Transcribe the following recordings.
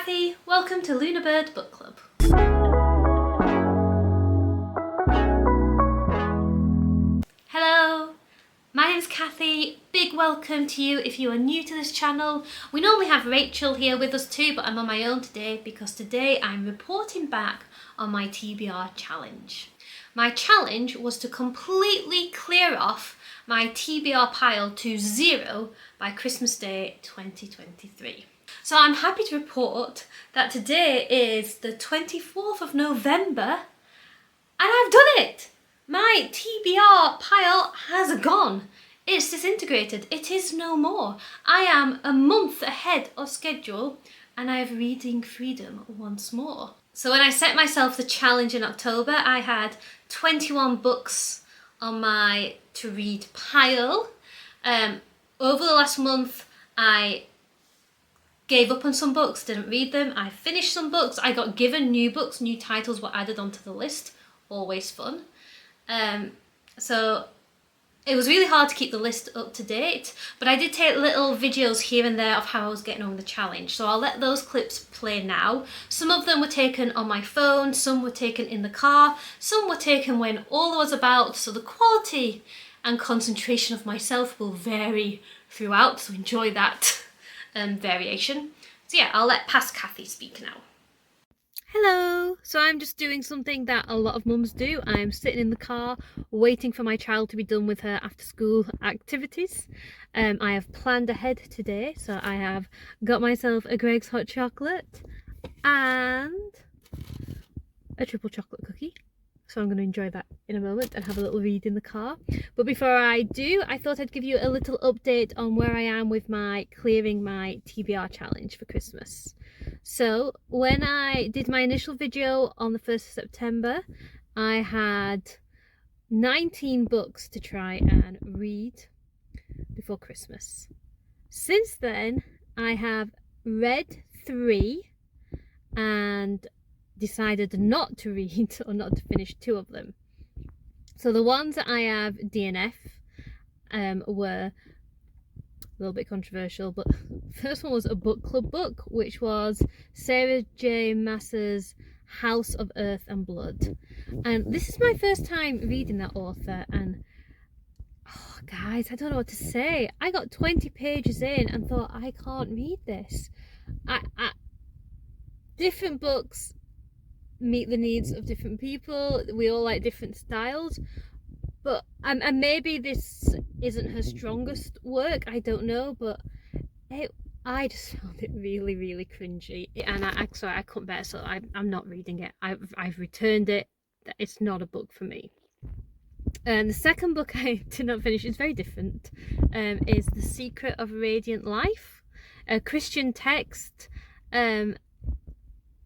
Cathy, welcome to Lunar Bird Book Club. Hello, my name is Cathy. Big welcome to you if you are new to this channel. We normally have Rachel here with us too, but I'm on my own today because today I'm reporting back on my TBR challenge. My challenge was to completely clear off my TBR pile to 0 by Christmas Day 2023. So I'm happy to report that today is the 24th of November and I've done it! My TBR pile has gone. It's disintegrated. It is no more. I am a month ahead of schedule and I have reading freedom once more. So when I set myself the challenge in October, I had 21 books on my to read pile. Over the last month, I gave up on some books, didn't read them. I finished some books. I got given new books, new titles were added onto the list. Always fun. So it was really hard to keep the list up to date, but I did take little videos here and there of how I was getting on with the challenge. So I'll let those clips play now. Some of them were taken on my phone, some were taken in the car, some were taken when all was about, so the quality and concentration of myself will vary throughout, so enjoy that variation. So yeah, I'll let past Cathy speak now. Hello! So I'm just doing something that a lot of mums do. I'm sitting in the car waiting for my child to be done with her after school activities. I have planned ahead today, so I have got myself a Greggs hot chocolate and a triple chocolate cookie. So I'm going to enjoy that in a moment and have a little read in the car. But before I do, I thought I'd give you a little update on where I am with my clearing my TBR challenge for Christmas. So when I did my initial video on the 1st of September, I had 19 books to try and read before Christmas. Since then, I have read 3 and decided not to read or not to finish 2 of them. So the ones that I have DNF were a little bit controversial, but first one was a book club book, which was Sarah J. Maas's House of Earth and Blood, and this is my first time reading that author, and oh guys, I don't know what to say. I got 20 pages in and thought, I can't read this. Different books meet the needs of different people. We all like different styles, but and maybe this isn't her strongest work, I don't know, but I just found it really cringy, and I couldn't bear, so I'm not reading it. I've returned it. It's not a book for me. The second book I did not finish is very different. Is The Secret of Radiant Life, a Christian text.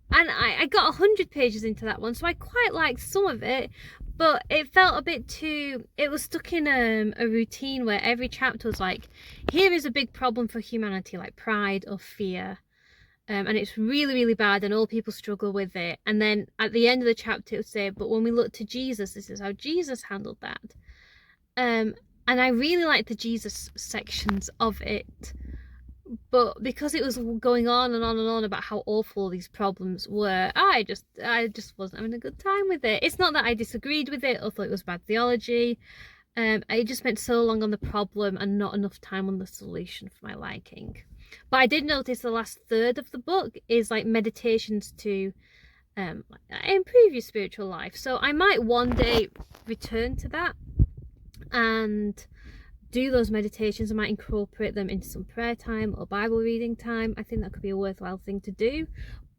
And I got 100 pages into that one, so I quite liked some of it, but it felt a bit too, it was stuck in a routine where every chapter was like, here is a big problem for humanity, like pride or fear, and it's really bad and all people struggle with it, and then at the end of the chapter it would say, but when we look to Jesus, this is how Jesus handled that. And I really liked the Jesus sections of it, but because it was going on and on and on about how awful these problems were, I just wasn't having a good time with it. It's not that I disagreed with it or thought it was bad theology. I just spent so long on the problem and not enough time on the solution for my liking. But I did notice the last third of the book is like meditations to improve your spiritual life. So I might one day return to that and do those meditations. I might incorporate them into some prayer time or Bible reading time. I think that could be a worthwhile thing to do.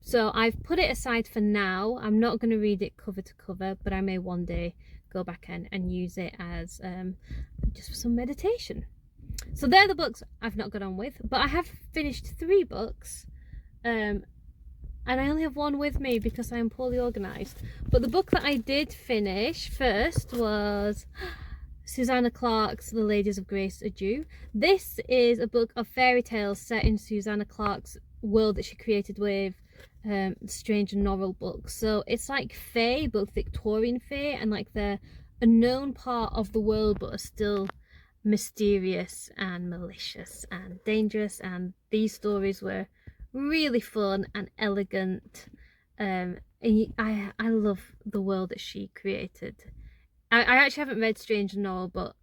So I've put it aside for now. I'm not going to read it cover to cover, but I may one day go back and use it as just for some meditation. So they're the books I've not got on with, but I have finished 3 books, and I only have 1 with me because I am poorly organised. But the book that I did finish first was Susanna Clarke's The Ladies of Grace Adieu. This is a book of fairy tales set in Susanna Clarke's world that she created with strange and novel books. So it's like fae, both Victorian fae and like the unknown part of the world, but are still mysterious and malicious and dangerous, and these stories were really fun and elegant. And I love the world that she created. I actually haven't read Strange and Norrell, but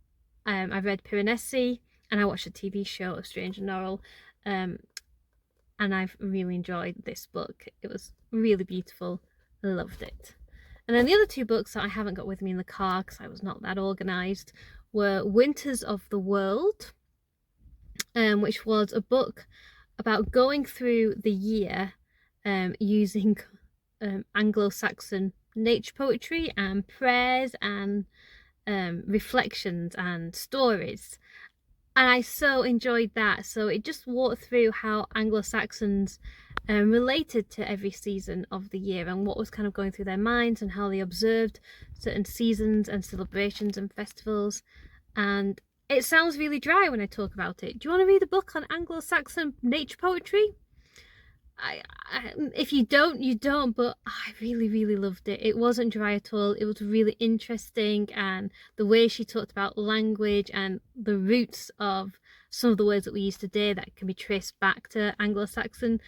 I've read Piranesi, and I watched a TV show of Strange and Norrell, and I've really enjoyed this book. It was really beautiful. I loved it. And then the other 2 books that I haven't got with me in the car because I was not that organised were Winters of the World, which was a book about going through the year using Anglo-Saxon nature poetry and prayers and reflections and stories. And I so enjoyed that. So it just walked through how Anglo-Saxons related to every season of the year and what was kind of going through their minds and how they observed certain seasons and celebrations and festivals. And it sounds really dry when I talk about it. Do you want to read a book on Anglo-Saxon nature poetry? If you don't, you don't, but I really loved it. It wasn't dry at all. It was really interesting, and the way she talked about language and the roots of some of the words that we use today that can be traced back to Anglo-Saxon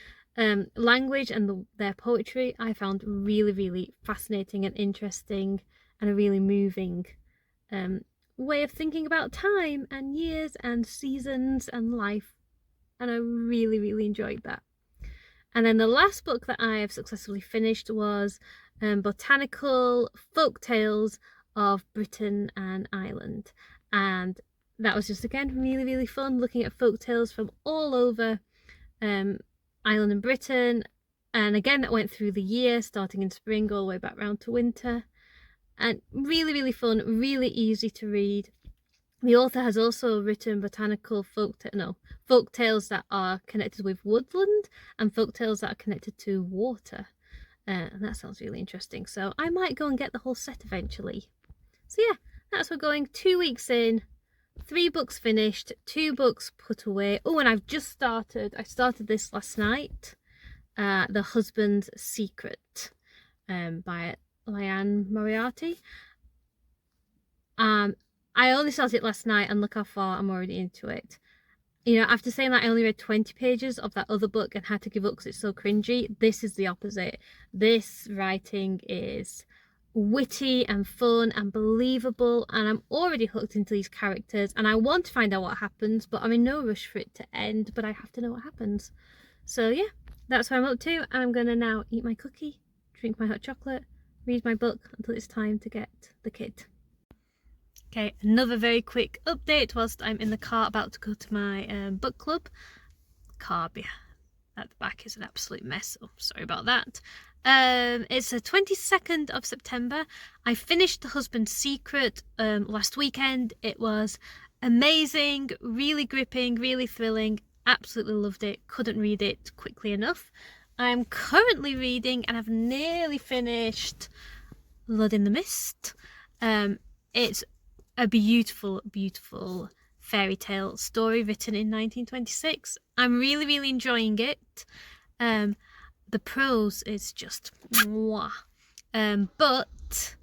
language and their poetry, I found really fascinating and interesting, and a really moving way of thinking about time and years and seasons and life, and I really enjoyed that. And then the last book that I have successfully finished was Botanical Folk Tales of Britain and Ireland. And that was just, again, really fun, looking at folk tales from all over Ireland and Britain. And again, that went through the year, starting in spring all the way back round to winter. And really fun, really easy to read. The author has also written botanical folk tales that are connected with woodland and folk tales that are connected to water. And that sounds really interesting. So I might go and get the whole set eventually. So yeah, that's what we're going 2 weeks in, 3 books finished, 2 books put away. Oh, and I started this last night, The Husband's Secret by Liane Moriarty. I only started it last night, and look how far I'm already into it. You know, after saying that I only read 20 pages of that other book and had to give up because it's so cringy, this is the opposite. This writing is witty and fun and believable, and I'm already hooked into these characters, and I want to find out what happens, but I'm in no rush for it to end, but I have to know what happens. So yeah, that's what I'm up to, and I'm gonna now eat my cookie, drink my hot chocolate, read my book until it's time to get the kid. Okay, another very quick update whilst I'm in the car about to go to my book club. Car at the back is an absolute mess, so sorry about that. It's the 22nd of September. I finished The Husband's Secret last weekend. It was amazing, really gripping, really thrilling. Absolutely loved it. Couldn't read it quickly enough. I'm currently reading, and I've nearly finished, Blood in the Mist. It's a beautiful fairy tale story written in 1926. I'm really enjoying it. The prose is just mwah. But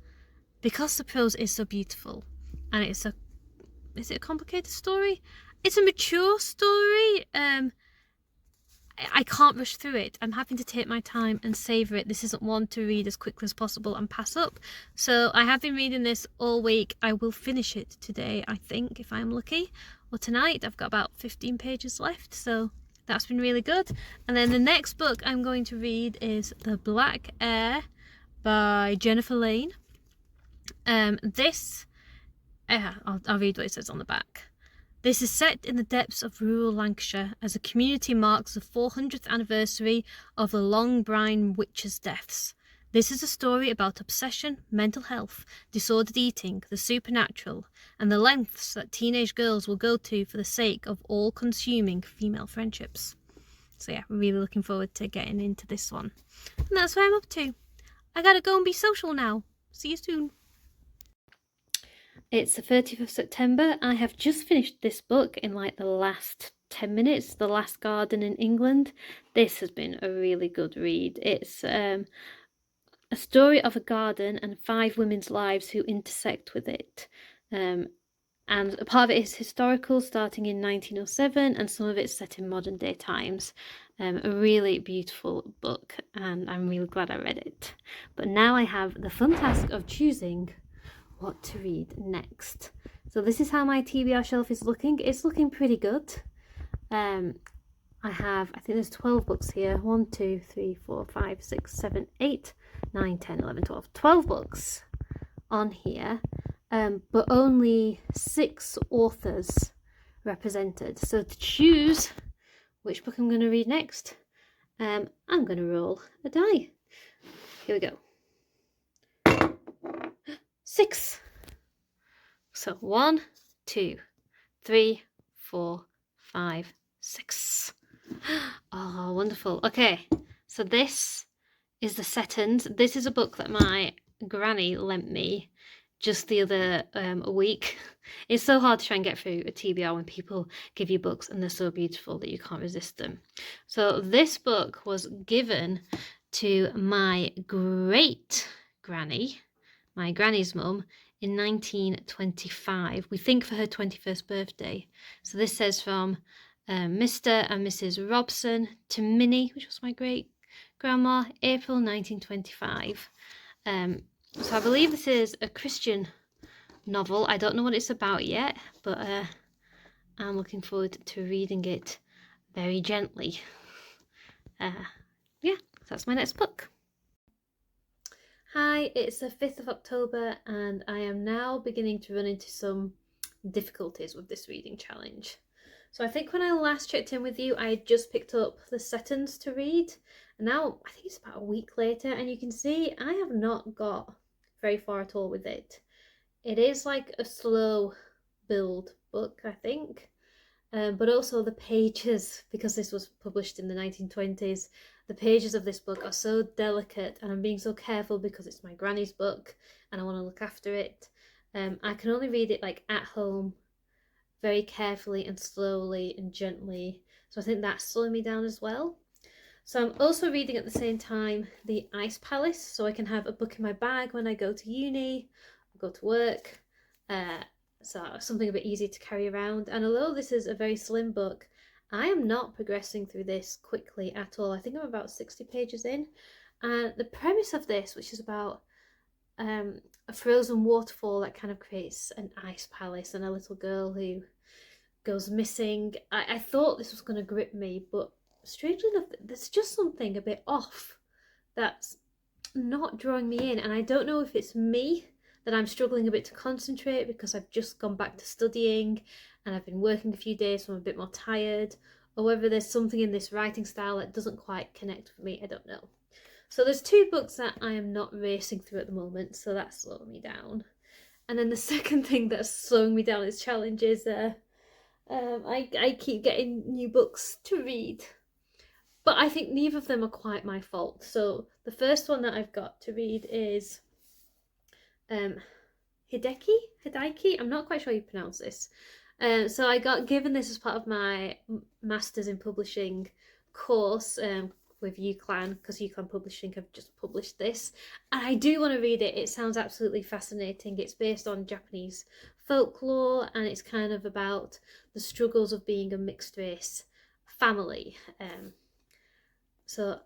because the prose is so beautiful, and is it a complicated story? It's a mature story. I can't rush through it. I'm having to take my time and savour it. This isn't one to read as quickly as possible and pass up. So I have been reading this all week. I will finish it today, I think, if I'm lucky. Or tonight. I've got about 15 pages left, so that's been really good. And then the next book I'm going to read is The Black Air by Jennifer Lane. I'll read what it says on the back. This is set in the depths of rural Lancashire as a community marks the 400th anniversary of the Longbrine witches' deaths. This is a story about obsession, mental health, disordered eating, the supernatural, and the lengths that teenage girls will go to for the sake of all-consuming female friendships. So yeah, really looking forward to getting into this one. And that's what I'm up to. I gotta go and be social now. See you soon. It's the 30th of September. I have just finished this book in like the last 10 minutes, The Last Garden in England. This has been a really good read. It's a story of a garden and 5 women's lives who intersect with it. And a part of it is historical, starting in 1907, and some of it's set in modern day times. A really beautiful book, and I'm really glad I read it. But now I have the fun task of choosing what to read next. So this is how my TBR shelf is looking. It's looking pretty good. I think there's 12 books here. 1, 2, 3, 4, 5, 6, 7, 8, 9, 10, 11, 12. 12 books on here, but only 6 authors represented. So to choose which book I'm going to read next, I'm going to roll a die. Here we go. 6. So 1, 2, 3, 4, 5, 6. Oh, wonderful. Okay, so this is The Settings. This is a book that my granny lent me just the other week. It's so hard to try and get through a TBR when people give you books and they're so beautiful that you can't resist them. So this book was given to my great granny, my granny's mum, in 1925. We think for her 21st birthday. So this says from Mr. and Mrs. Robson to Minnie, which was my great grandma, April 1925. So I believe this is a Christian novel. I don't know what it's about yet, but I'm looking forward to reading it very gently. Yeah, that's my next book. Hi, it's the 5th of October and I am now beginning to run into some difficulties with this reading challenge. So I think when I last checked in with you, I had just picked up The Settings to read. And now I think it's about a week later and you can see I have not got very far at all with it. It is like a slow build book, I think. But also the pages, because this was published in the 1920s, the pages of this book are so delicate and I'm being so careful because it's my granny's book and I want to look after it. I can only read it like at home, very carefully and slowly and gently. So I think that's slowing me down as well. So I'm also reading at the same time The Ice Palace, so I can have a book in my bag when I go to uni, or go to work. So something a bit easy to carry around. And although this is a very slim book, I am not progressing through this quickly at all. I think I'm about 60 pages in. And the premise of this, which is about a frozen waterfall that kind of creates an ice palace and a little girl who goes missing. I thought this was going to grip me, but strangely enough, there's just something a bit off that's not drawing me in. And I don't know if it's me that I'm struggling a bit to concentrate because I've just gone back to studying and I've been working a few days, so I'm a bit more tired, or whether there's something in this writing style that doesn't quite connect with me. I don't know. So there's 2 books that I am not racing through at the moment, so that's slowing me down. And then the second thing that's slowing me down is challenges. I keep getting new books to read, but I think neither of them are quite my fault. So the first one that I've got to read is Hideki. I'm not quite sure how you pronounce this. So I got given this as part of my Masters in Publishing course with UClan, because UClan Publishing have just published this. And I do want to read it. It sounds absolutely fascinating. It's based on Japanese folklore and it's kind of about the struggles of being a mixed race family. So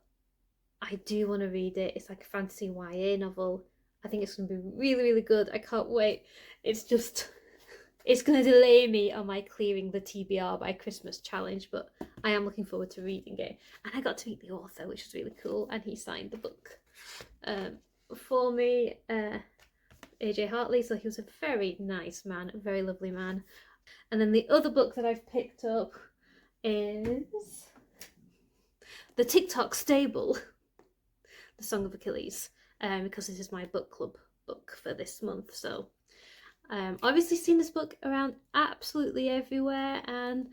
I do want to read it. It's like a fantasy YA novel. I think it's going to be really, really good. I can't wait. It's going to delay me on my clearing the TBR by Christmas challenge, but I am looking forward to reading it. And I got to meet the author, which was really cool, and he signed the book for me, AJ Hartley, so he was a very nice man, a very lovely man. And then the other book that I've picked up is The TikTok Stable, The Song of Achilles, because this is my book club book for this month. So obviously seen this book around absolutely everywhere, and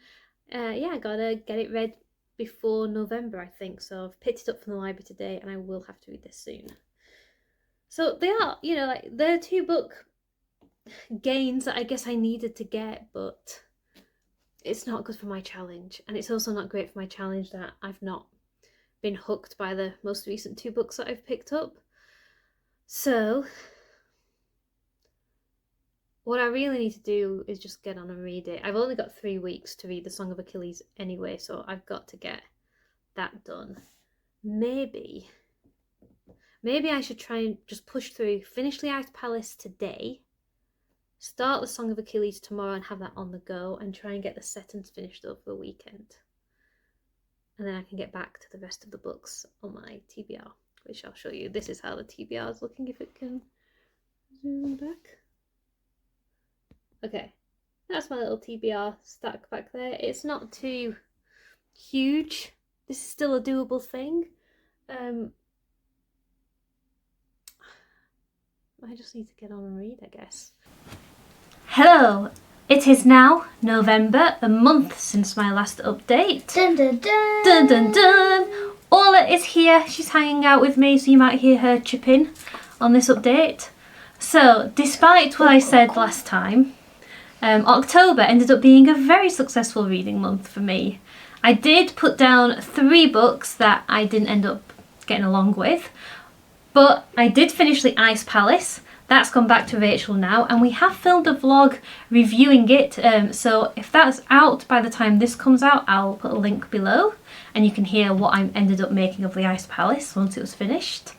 yeah, I gotta get it read before November, I think. So I've picked it up from the library today and I will have to read this soon. So they are, like they're 2 book gains that I guess I needed to get, but it's not good for my challenge. And it's also not great for my challenge that I've not been hooked by the most recent 2 books that I've picked up. So what I really need to do is just get on and read it. I've only got 3 weeks to read The Song of Achilles anyway, so I've got to get that done. Maybe I should try and just push through, finish The Ice Palace today, start The Song of Achilles tomorrow and have that on the go, and try and get the settings finished over the weekend. And then I can get back to the rest of the books on my TBR, which I'll show you. This is how the TBR is looking, if it can zoom back. Okay, that's my little TBR stack back there. It's not too huge. This is still a doable thing. I just need to get on and read, I guess. Hello! It is now November, a month since my last update. Dun dun dun! Dun dun dun! Orla is here. She's hanging out with me, so you might hear her chip in on this update. So, despite what I said last time, October ended up being a very successful reading month for me. I did put down 3 books that I didn't end up getting along with, but I did finish The Ice Palace. That's gone back to Rachel now, and we have filmed a vlog reviewing it, so if that's out by the time this comes out, I'll put a link below and you can hear what I ended up making of The Ice Palace once it was finished.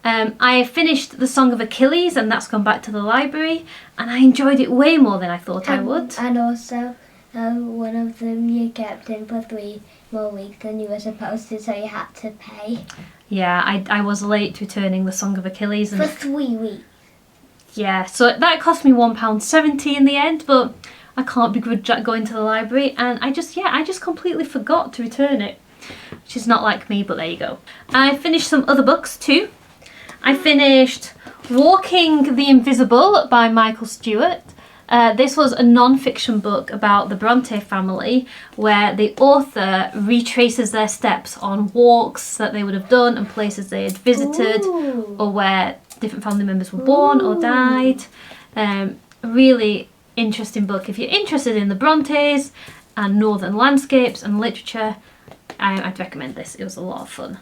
I finished The Song of Achilles, and that's gone back to the library, and I enjoyed it way more than I thought I would. And also, one of them you kept in for 3 more weeks than you were supposed to, so you had to pay. Yeah, I was late returning The Song of Achilles. And for 3 weeks. Yeah, so that cost me £1.70 in the end, but I can't begrudge going to the library, and I just completely forgot to return it, which is not like me, but there you go. I finished some other books too. I finished Walking the Invisible by Michael Stewart. This was a non-fiction book about the Bronte family, where the author retraces their steps on walks that they would have done and places they had visited. Ooh. Or where different family members were born or died. Really interesting book. If you're interested in the Brontes and northern landscapes and literature, I'd recommend this. It was a lot of fun.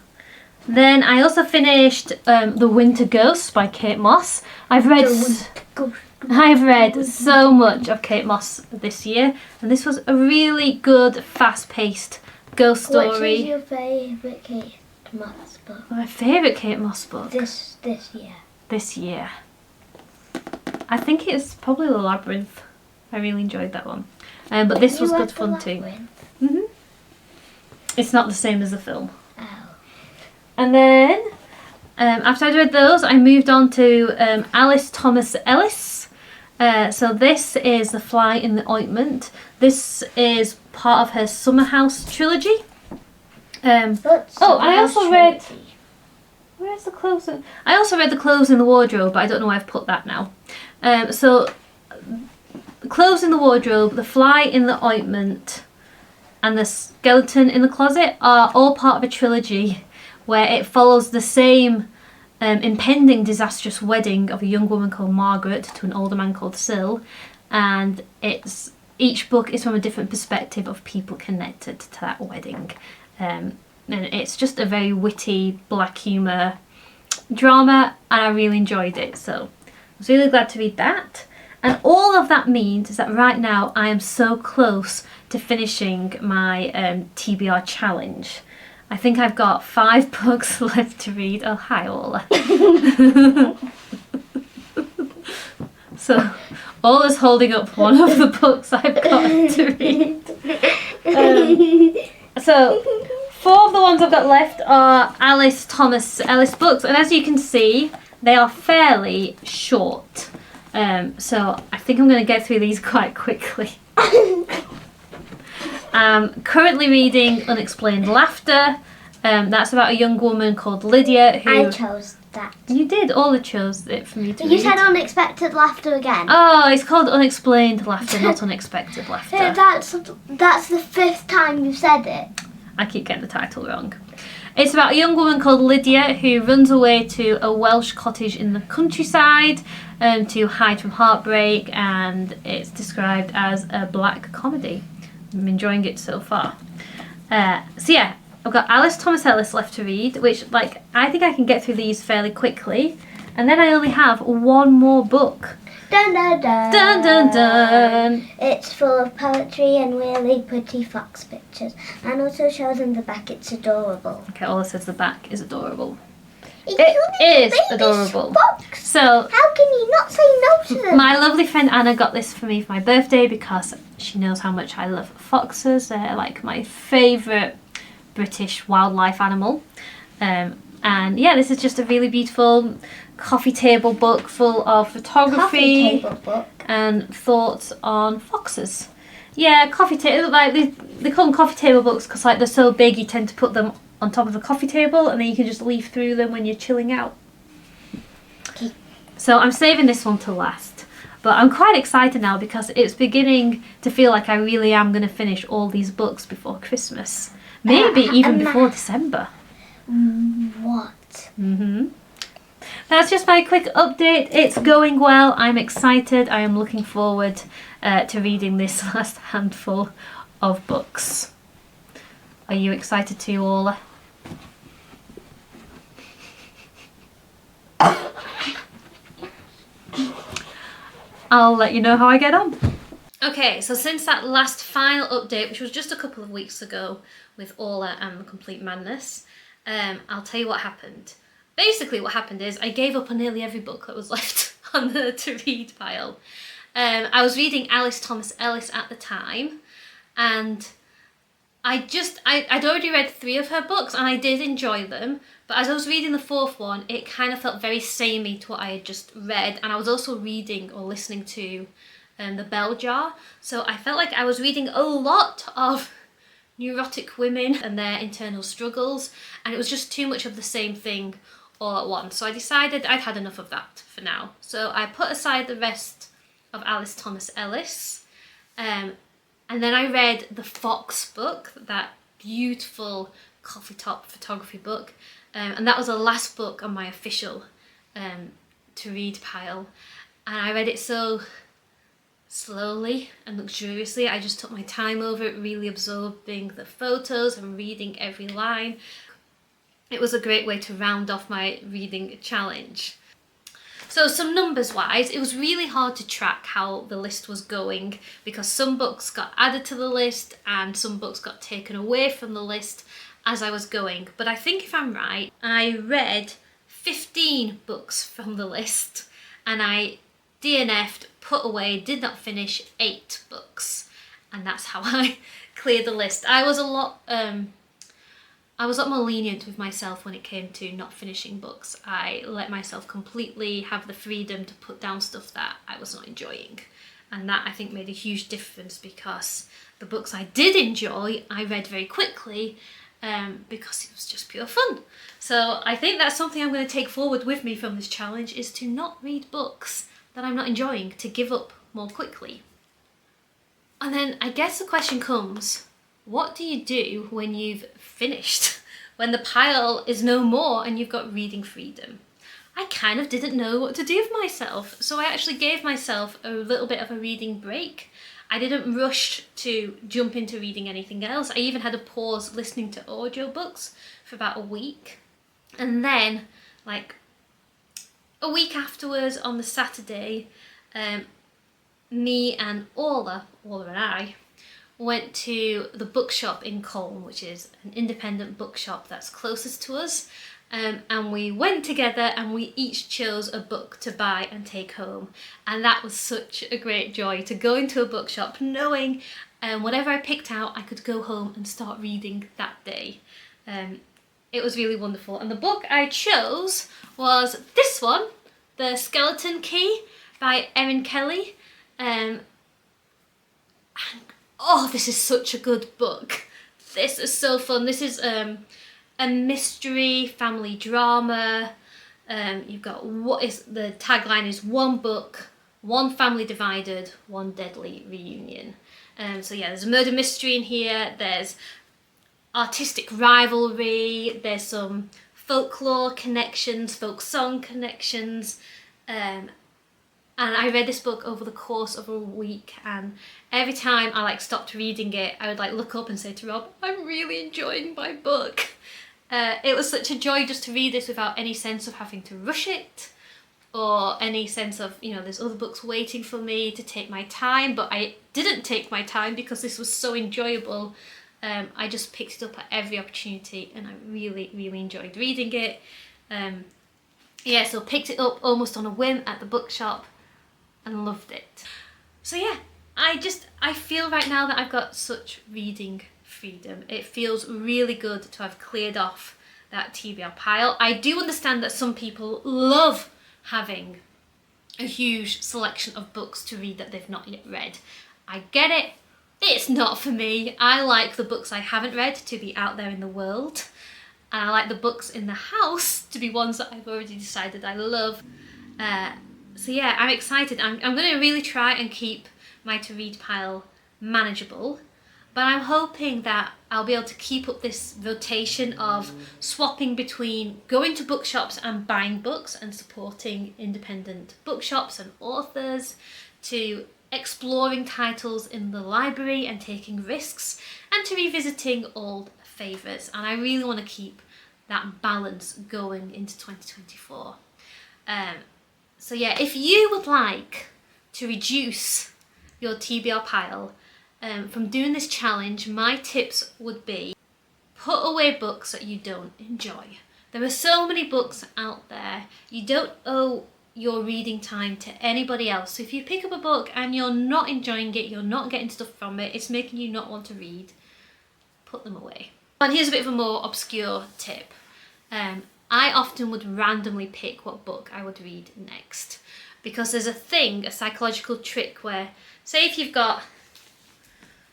Then I also finished The Winter Ghost by Kate Moss. I've read so much of Kate Moss this year, and this was a really good, fast-paced ghost story. Which is your favourite Kate Moss book? My favourite Kate Moss book? This year. This year. I think it's probably The Labyrinth. I really enjoyed that one. But this was good fun too. It's not the same as the film. Oh. And then, after I'd read those, I moved on to Alice Thomas Ellis. So this is The Fly in the Ointment. This is part of her Summer House trilogy. I also read... Where's the clothes? I also read The Clothes in the Wardrobe, but I don't know where I've put that now. So, The Clothes in the Wardrobe, The Fly in the Ointment, and The Skeleton in the Closet are all part of a trilogy where it follows the same impending disastrous wedding of a young woman called Margaret to an older man called Syl, and each book is from a different perspective of people connected to that wedding. And it's just a very witty black humour drama, and I really enjoyed it, so I was really glad to read that. And all of that means is that right now I am so close to finishing my TBR challenge. I think I've got 5 books left to read. Oh, hi Orla. So, Orla's holding up one of the books I've got to read. So, 4 of the ones I've got left are Alice Thomas Ellis books, and as you can see, they are fairly short. So I think I'm going to get through these quite quickly. I'm currently reading Unexplained Laughter. That's about a young woman called Lydia who... I chose that. You did. Orla chose it for me to read. You said Unexpected Laughter again. Oh, it's called Unexplained Laughter, not Unexpected Laughter. That's the 5th time you said it. I keep getting the title wrong. It's about a young woman called Lydia who runs away to a Welsh cottage in the countryside to hide from heartbreak, and it's described as a black comedy. I'm enjoying it so far. So yeah, I've got Alice Thomas Ellis left to read, which I think I can get through these fairly quickly, and then I only have 1 more book Dun dun dun. Dun dun dun. It's full of poetry and really pretty fox pictures, and also shows in the back. It's adorable. Okay, all it says the back is adorable. It's It only is baby adorable. fox. So How can you not say no to them? my lovely friend Anna got this for me for my birthday because she knows how much I love foxes. They're like my favourite British wildlife animal. And yeah, this is just a really beautiful coffee table book full of photography Coffee table book. and thoughts on foxes. Yeah, coffee table, like they call them coffee table books because like they're so big you tend to put them on top of a coffee table and then you can just leaf through them when you're chilling out. Okay. So I'm saving this one to last. But I'm quite excited now because it's beginning to feel like I really am going to finish all these books before Christmas. Maybe even before December. What? That's just my quick update. It's going well. I'm excited. I am looking forward to reading this last handful of books. Are you excited too, Orla? I'll let you know how I get on. Okay, so since that last final update, which was just a couple of weeks ago with Orla and the Complete Madness, I'll tell you what happened. Basically what happened is I gave up on nearly every book that was left on the to-read pile. I was reading Alice Thomas Ellis at the time, and I'd already read 3 of her books and I did enjoy them, but as I was reading the 4th one, it kind of felt very samey to what I had just read, and I was also reading or listening to The Bell Jar, so I felt like I was reading a lot of neurotic women and their internal struggles, and it was just too much of the same thing all at once. So I decided I'd had enough of that for now. So I put aside the rest of Alice Thomas Ellis, and then I read the Fox book, that beautiful coffee top photography book, and that was the last book on my official to read pile, and I read it so slowly and luxuriously. I just took my time over it, really absorbing the photos and reading every line. It was a great way to round off my reading challenge. So some numbers wise, it was really hard to track how the list was going because some books got added to the list and some books got taken away from the list as I was going. But I think if I'm right, I read 15 books from the list and I DNF'd, put away, did not finish 8 books. And that's how I cleared the list. I was a lot more lenient with myself when it came to not finishing books. I let myself completely have the freedom to put down stuff that I was not enjoying. And that I think made a huge difference because the books I did enjoy, I read very quickly because it was just pure fun. So I think that's something I'm going to take forward with me from this challenge, is to not read books that I'm not enjoying, to give up more quickly. And then I guess the question comes, what do you do when you've finished? When the pile is no more and you've got reading freedom? I kind of didn't know what to do with myself, so I actually gave myself a little bit of a reading break. I didn't rush to jump into reading anything else. I even had a pause listening to audiobooks for about a week. And then, like, a week afterwards on the Saturday, me and Orla and I, went to the bookshop in Colne, which is an independent bookshop that's closest to us, and we went together and we each chose a book to buy and take home, and that was such a great joy to go into a bookshop knowing whatever I picked out I could go home and start reading that day. It was really wonderful, and the book I chose was this one, The Skeleton Key by Erin Kelly. Oh, this is such a good book. This is so fun. This is a mystery family drama. You've got, what is the tagline is, one book, one family divided, one deadly reunion. So yeah, there's a murder mystery in here. There's artistic rivalry. There's some folklore connections, folk song connections. And I read this book over the course of a week, and every time I stopped reading it, I would look up and say to Rob, I'm really enjoying my book. It was such a joy just to read this without any sense of having to rush it. or any sense of, you know, there's other books waiting for me to take my time, but I didn't take my time because this was so enjoyable. I just picked it up at every opportunity and I really, really enjoyed reading it. Yeah, so picked it up almost on a whim at the bookshop and loved it. So yeah, I feel right now that I've got such reading freedom. It feels really good to have cleared off that TBR pile. I do understand that some people love having a huge selection of books to read that they've not yet read. I get it. It's not for me. I like the books I haven't read to be out there in the world. And I like the books in the house to be ones that I've already decided I love. So yeah, I'm excited. I'm going to really try and keep my to-read pile manageable. But I'm hoping that I'll be able to keep up this rotation of swapping between going to bookshops and buying books and supporting independent bookshops and authors, to exploring titles in the library and taking risks, and to revisiting old favourites. And I really want to keep that balance going into 2024. So yeah, if you would like to reduce your TBR pile from doing this challenge, my tips would be: put away books that you don't enjoy. There are so many books out there. You don't owe your reading time to anybody else. So if you pick up a book and you're not enjoying it, you're not getting stuff from it, it's making you not want to read, put them away. And here's a bit of a more obscure tip. I often would randomly pick what book I would read next, because there's a psychological trick where, say if you've got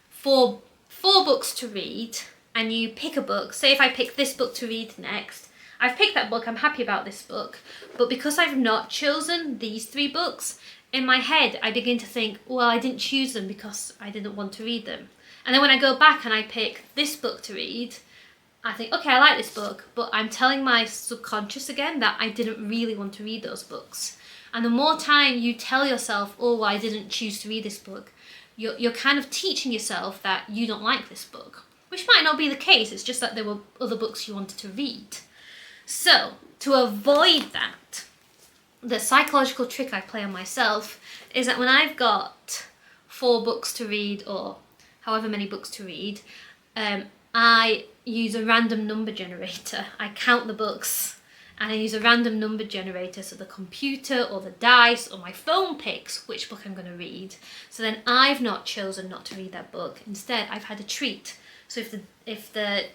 four books to read and you pick a book, say if I pick this book to read next, I've picked that book, I'm happy about this book, but because I've not chosen these 3 books, in my head I begin to think, well, I didn't choose them because I didn't want to read them. And then when I go back and I pick this book to read, I think, okay, I like this book, but I'm telling my subconscious again that I didn't really want to read those books. And the more time you tell yourself, oh, well, I didn't choose to read this book, you're kind of teaching yourself that you don't like this book, which might not be the case, it's just that there were other books you wanted to read. So, to avoid that, the psychological trick I play on myself is that when I've got 4 books to read, or however many books to read, I use a random number generator. I count the books and I use a random number generator, so the computer or the dice or my phone picks which book I'm going to read. So then I've not chosen not to read that book. Instead, I've had a treat. So if the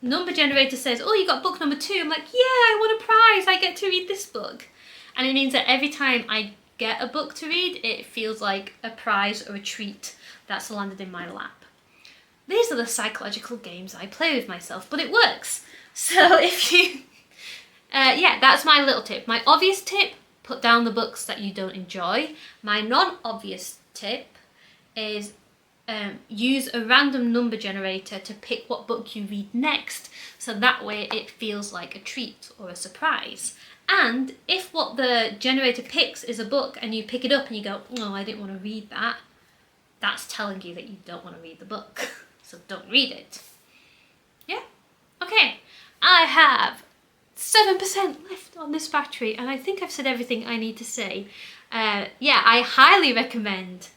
number generator says, oh, you got book number 2, I'm like, yeah, I won a prize, I get to read this book. And it means that every time I get a book to read, it feels like a prize or a treat that's landed in my lap. These are the psychological games I play with myself, but it works. So if you, yeah, that's my little tip. My obvious tip, put down the books that you don't enjoy. My non-obvious tip is use a random number generator to pick what book you read next, so that way it feels like a treat or a surprise. And if what the generator picks is a book and you pick it up and you go, oh, I didn't want to read that, that's telling you that you don't want to read the book. So don't read it. Yeah? Okay. I have 7% left on this battery and I think I've said everything I need to say. Yeah, I highly recommend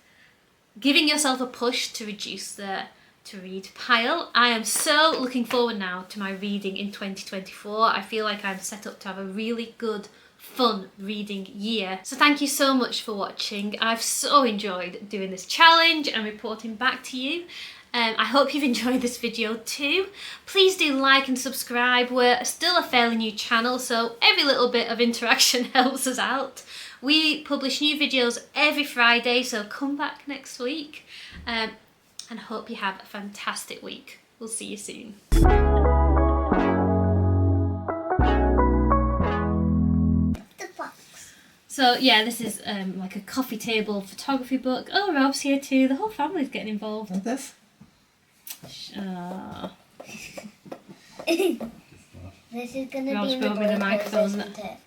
giving yourself a push to reduce the to-read pile. I am so looking forward now to my reading in 2024. I feel like I'm set up to have a really good, fun reading year. So thank you so much for watching. I've so enjoyed doing this challenge and reporting back to you. I hope you've enjoyed this video too. Please do like and subscribe. We're still a fairly new channel, so every little bit of interaction helps us out. We publish new videos every Friday, so come back next week. And hope you have a fantastic week. We'll see you soon. So yeah, this is like a coffee table photography book. Oh, Rob's here too. The whole family's getting involved. What's this? This is going to Rob's be in the brought me the microphone. isn't it?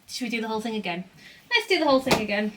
Should we do the whole thing again? Let's do the whole thing again.